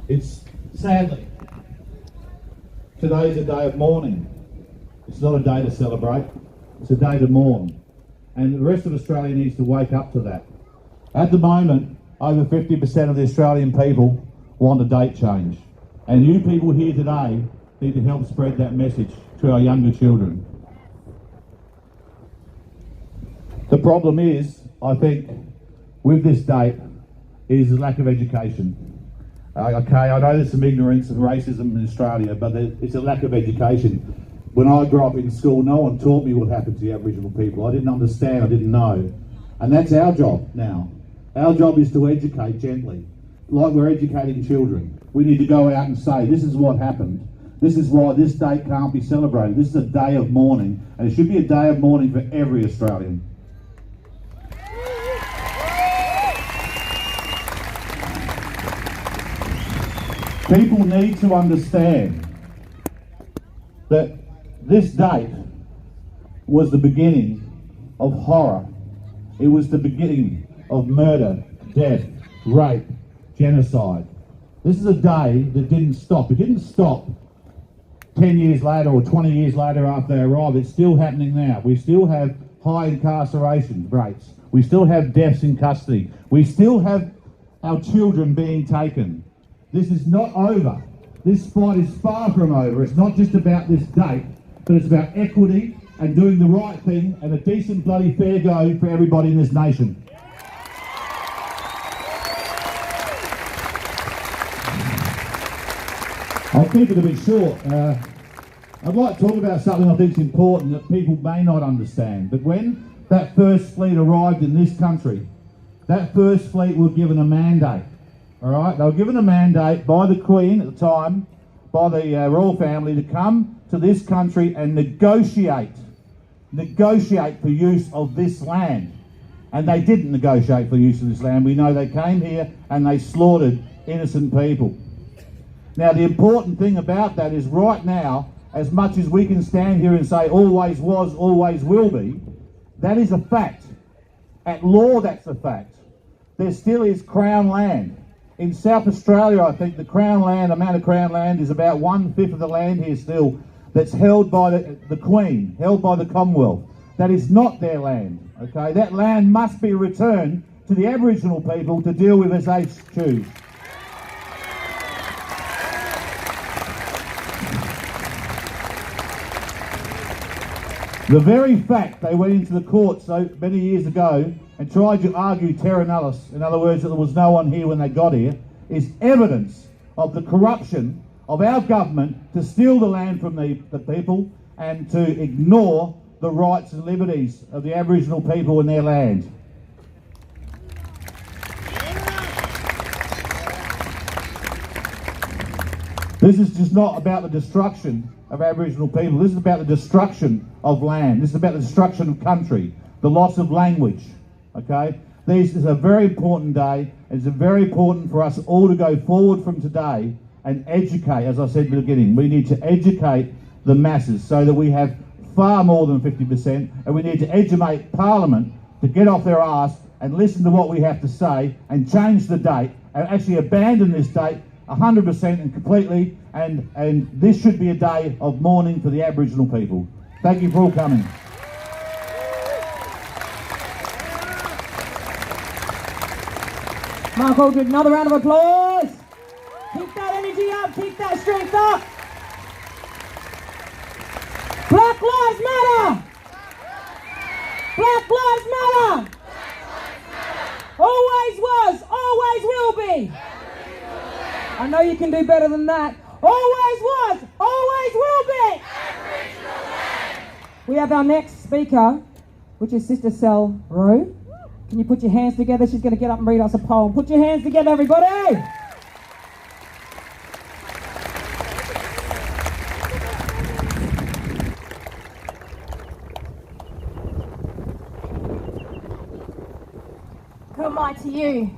It's sadly, today's a day of mourning. It's not a day to celebrate, it's a day to mourn. And the rest of Australia needs to wake up to that. At the moment, over 50% of the Australian people want a date change. And you people here today need to help spread that message to our younger children. The problem is, I think, with this date, is the lack of education. Okay, I know there's some ignorance and racism in Australia, but it's a lack of education. When I grew up in school, no one taught me what happened to the Aboriginal people. I didn't understand, I didn't know. And that's our job now. Our job is to educate gently, like we're educating children. We need to go out and say, this is what happened. This is why this date can't be celebrated. This is a day of mourning, and it should be a day of mourning for every Australian. People need to understand that this date was the beginning of horror. It was the beginning of murder, death, rape, genocide. This is a day that didn't stop. It didn't stop 10 years later or 20 years later after they arrived. It's still happening now. We still have high incarceration rates. We still have deaths in custody. We still have our children being taken. This is not over. This fight is far from over. It's not just about this date, but it's about equity and doing the right thing and a decent bloody fair go for everybody in this nation. I'll keep it a bit short. I'd like to talk about something I think is important that people may not understand. But when that first fleet arrived in this country, that first fleet was given a mandate. All right, they were given a mandate by the Queen at the time, by the royal family, to come to this country and negotiate for use of this land. And they didn't negotiate for use of this land. We know they came here and they slaughtered innocent people. Now, the important thing about that is right now, as much as we can stand here and say always was, always will be, that is a fact. At law, that's a fact. There still is Crown land. In South Australia, I think the Crown land, amount of Crown land is about 1/5 of the land here still that's held by the Queen, held by the Commonwealth. That is not their land, okay? That land must be returned to the Aboriginal people to deal with as they choose. The very fact they went into the court so many years ago and tried to argue terra nullius, in other words, that there was no one here when they got here, is evidence of the corruption of our government to steal the land from the people and to ignore the rights and liberties of the Aboriginal people and their land. This is just not about the destruction of Aboriginal people. This is about the destruction of land. This is about the destruction of country, the loss of language. Okay? This is a very important day. It's very important for us all to go forward from today and educate, as I said at the beginning. We need to educate the masses so that we have far more than 50%, and we need to educate Parliament to get off their arse and listen to what we have to say and change the date and actually abandon this date 100% and completely, and this should be a day of mourning for the Aboriginal people. Thank you for all coming. Mark Aldridge, another round of applause. Keep that energy up, keep that strength up. Black Lives Matter! Black Lives Matter! Always was, always will be. I know you can do better than that. Always was, always will be. We have our next speaker, which is Sister Sel Rowe. Can you put your hands together? She's going to get up and read us a poem. Put your hands together, everybody. Who am I to you?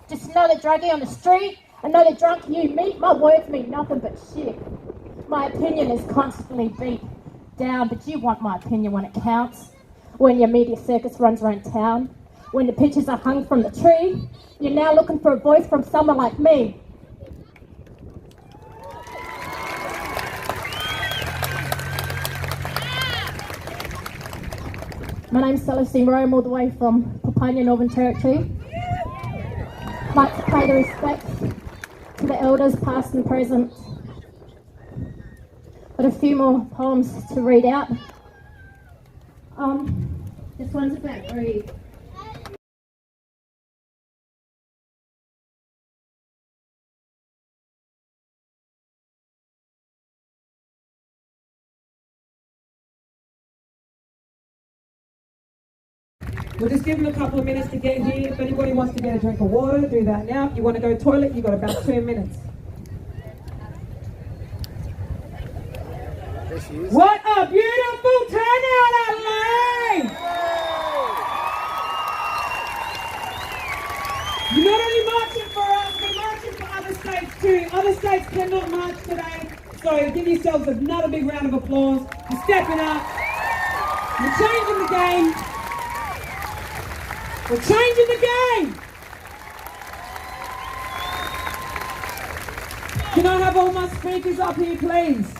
Just another druggie on the street, another drunk you meet. My words mean nothing but shit. My opinion is constantly beat down, but you want my opinion when it counts. When your media circus runs around town, when the pictures are hung from the tree, you're now looking for a voice from someone like me. My name's Celestine Rome, all the way from Papania, Northern Territory. I'd like to pay the respects to the elders, past and present. Got a few more poems to read out. This one's about greed. We'll just give them a couple of minutes to get here. If anybody wants to get a drink of water, do that now. If you want to go to the toilet, you've got about 2 minutes. What a beautiful turnout, Adelaide! You're not only marching for us, we're marching for other states too. Other states cannot march today, so give yourselves another big round of applause. You're stepping up. You're changing the game. We're changing the game! Can I have all my speakers up here, please?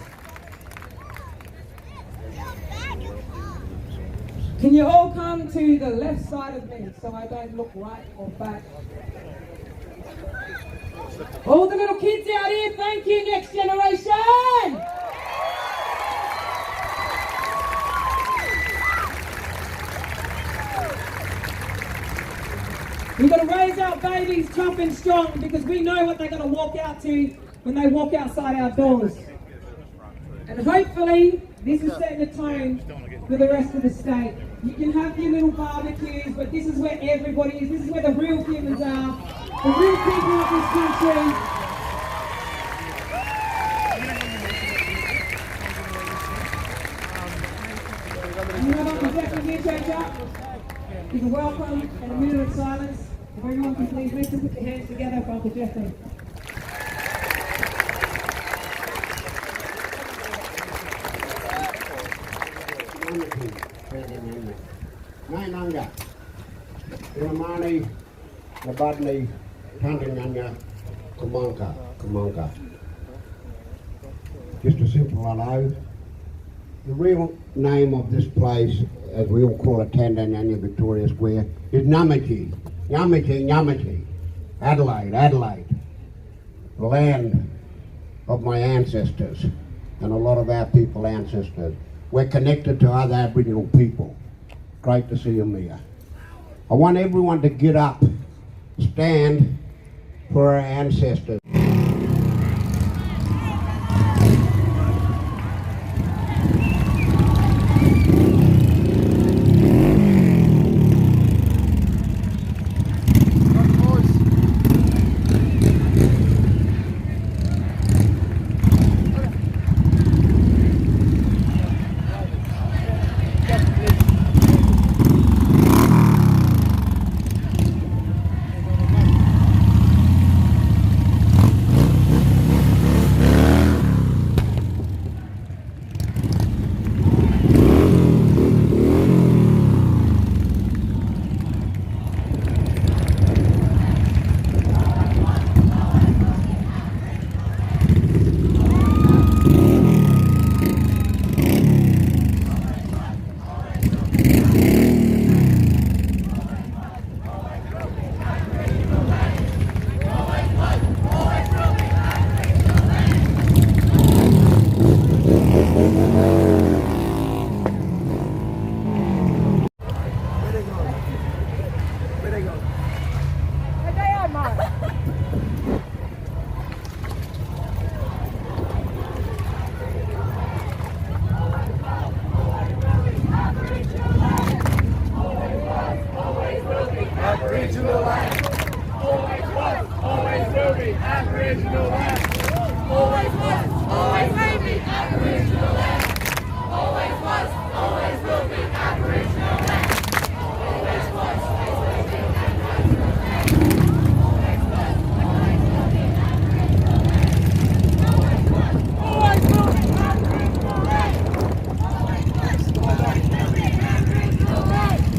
Can you all come to the left side of me so I don't look right or back? All the little kids out here, thank you, next generation! We've got to raise our babies tough and strong because we know what they're going to walk out to when they walk outside our doors. And hopefully, this is setting the tone for the rest of the state. You can have your little barbecues, but this is where everybody is. This is where the real humans are, the real people of this country. And you know what, my second year church up is a welcome and a minute of silence. If everyone can please lift and put your hands together for Uncle Jeffrey. Nainanga, Ramani, Nabadni, Tandanyanga, Kamanka. Just a simple hello. The real name of this place, as we all call it, Tandanyanga Victoria Square, is Nyamachi. Adelaide. The land of my ancestors and a lot of our people ancestors. We're connected to other Aboriginal people. Great to see them here. I want everyone to get up, stand for our ancestors. Aboriginal land. Always was, always will be Aboriginal land. Always was, always will be Aboriginal land. Always was, always will be Aboriginal land. Always was, always will be Aboriginal land. Always was, always will be Aboriginal land. Always was, always will be Aboriginal land. Always was, always will be Aboriginal land.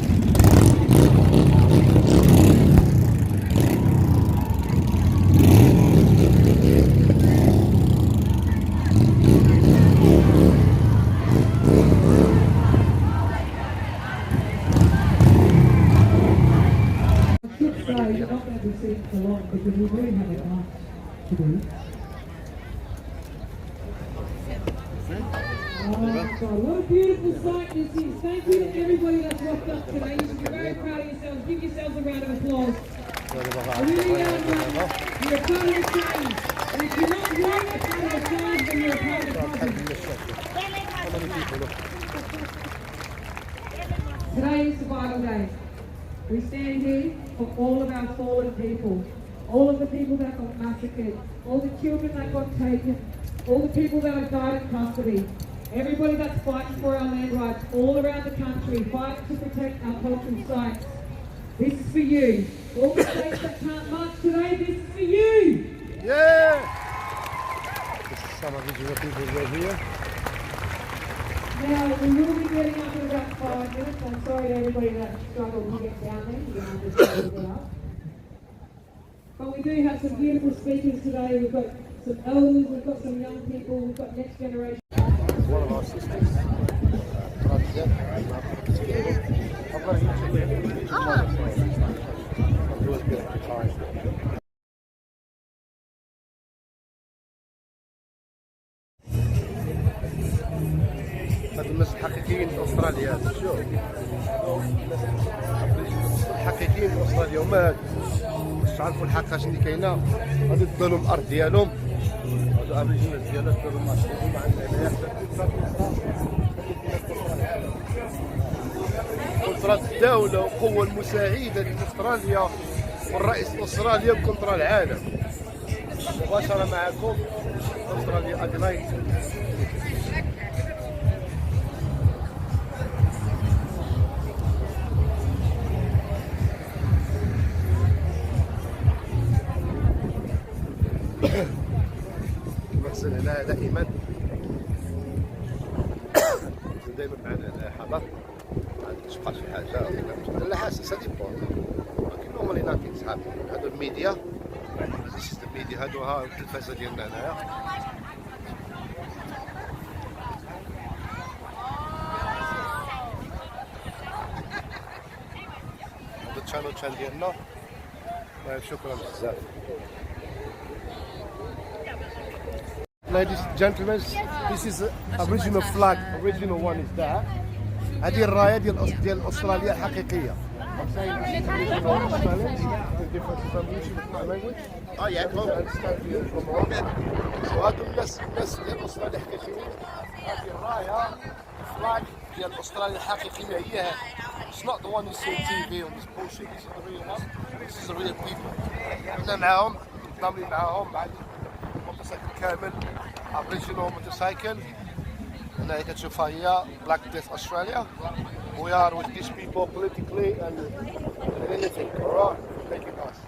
you're not going to be sitting for long because we do have a lot to do. Oh my God, what a beautiful sight this is. Thank you to everybody that's rocked up today. You should be very proud of yourselves. Give yourselves a round of applause. Really, you're a part of the change. And if you're not really a part of the change, then you're a part of the problem. Today is Survival Day. We stand here for all of our fallen people, all of the people that got massacred, all the children that got taken, all the people that have died in custody, everybody that's fighting for our land rights all around the country, fighting to protect our cultural sites. This is for you. All the states that can't march today, this is for you. Yeah! This is some of the people right here. Now, we will be getting up in about 5 minutes. I'm sorry to everybody that struggled to get down there. You don't understand to get up. But we do have some beautiful speakers today. We've got some elders, we've got some young people, we've got next generation. One of our sisters. هاد الناس الحقيقيين في استراليا، شوف الحقيقيين في استراليا هما هادو، باش تعرفوا الحقيقة شنو اللي كاينة. غادي تدوا لهم الارض ديالهم، هادو ابريجينال ديالنا تدوا لهم الارض ديالهم كونترا الدولة والقوة المساعدة لاستراليا والرئيس الاسترالي بكونترا العالم. مباشرة معكم استراليا ادلايد. المحسن هنا دائما دائما معنا حضر ما تبقاش شي حاجه لا حاسس هذه بون ولكن هما اللي ناقصين صحابي هادو الميديا سيستم الميديا هادو ها التلفازه ديالنا هنايا هادو الشانل ديالنا. شكرا بزاف. Ladies and gentlemen, this is original flag. Original one is that. هذه الراية ديال أستراليا الحقيقية. وهادو الناس ديال أستراليا الحقيقيين. هذه الراية flag ديال أستراليا الحقيقية هي هذه. It's not the one you see on TV on this bullshit. This is the real one. This is the real people. إحنا معاهم متضامنين معاهم مع الموتوسيكل كامل. Aboriginal motorcycle. هنا كتشوفها هي Black Death Australia. We are with these people politically and anything. Alright, thank you guys.